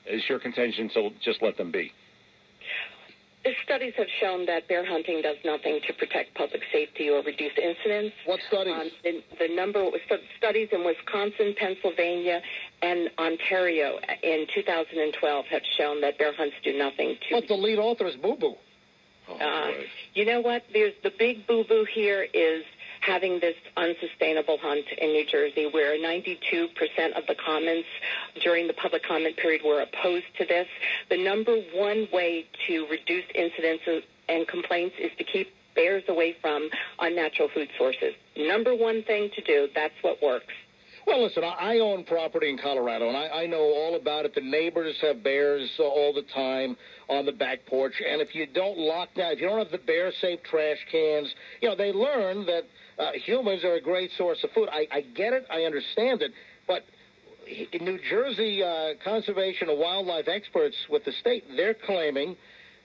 is your contention to just let them be? The studies have shown that bear hunting does nothing to protect public safety or reduce incidents. What studies? The number of studies in Wisconsin, Pennsylvania, and Ontario in 2012 have shown that bear hunts do nothing to... But the lead author is Boo Boo. You know what? There's the big boo-boo here is having this unsustainable hunt in New Jersey, where 92% of the comments during the public comment period were opposed to this. The number one way to reduce incidents and complaints is to keep bears away from unnatural food sources. Number one thing to do, that's what works. Well, listen, I own property in Colorado, and I know all about it. The neighbors have bears all the time on the back porch, and if you don't lock down, if you don't have the bear-safe trash cans, they learn that humans are a great source of food. I get it. I understand it. But in New Jersey, conservation and wildlife experts with the state, they're claiming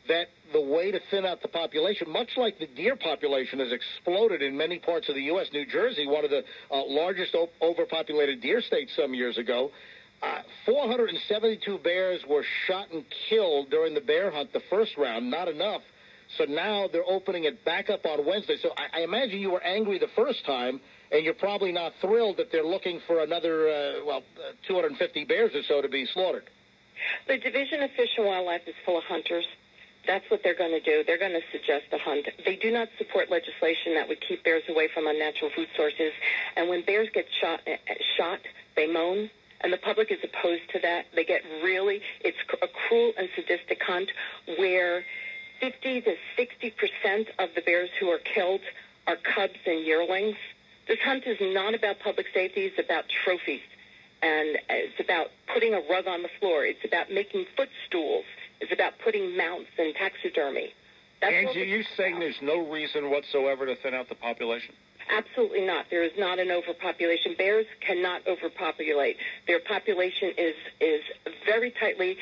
that the way to thin out the population, much like the deer population has exploded in many parts of the U.S., New Jersey, one of the largest overpopulated deer states some years ago, 472 bears were shot and killed during the bear hunt the first round, not enough. So now they're opening it back up on Wednesday. So I imagine you were angry the first time, and you're probably not thrilled that they're looking for another, 250 bears or so to be slaughtered. The Division of Fish and Wildlife is full of hunters. That's what they're going to do. They're going to suggest a hunt. They do not support legislation that would keep bears away from unnatural food sources. And when bears get shot, they moan. And the public is opposed to that. They get it's a cruel and sadistic hunt where 50 to 60% of the bears who are killed are cubs and yearlings. This hunt is not about public safety. It's about trophies. And it's about putting a rug on the floor. It's about making footstools. It's about putting mounts and taxidermy. Angie, you saying there's no reason whatsoever to thin out the population? Absolutely not. There is not an overpopulation. Bears cannot overpopulate. Their population is very tightly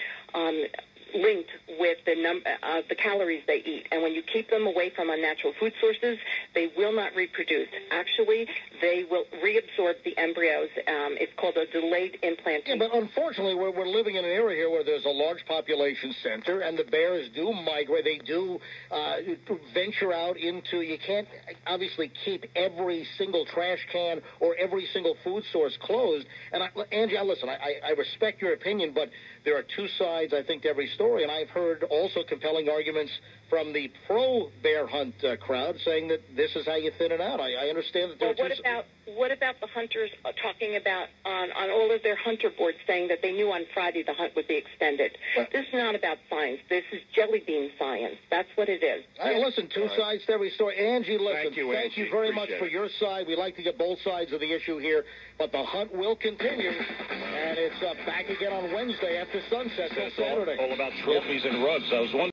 linked with the calories they eat. And when you keep them away from unnatural food sources, they will not reproduce. Actually, they will reabsorb the embryos. It's called a delayed implantation. Yeah, but unfortunately, we're living in an area here where there's a large population center, and the bears do migrate. They do venture out into, you can't obviously keep every single trash can or every single food source closed. And Angie, listen, I respect your opinion, but there are two sides, I think, to every story, and I've heard also compelling arguments from the pro-bear hunt crowd saying that this is how you thin it out. I understand that there are what about the hunters talking about on all of their hunter boards saying that they knew on Friday the hunt would be extended? This is not about science. This is jelly bean science. That's what it is. Listen, two sides to every story. Angie, listen, thank you very much for your side. We like to get both sides of the issue here, but the hunt will continue, and it's back again on Wednesday after sunset till Saturday. All about trophies and rugs. I was wondering.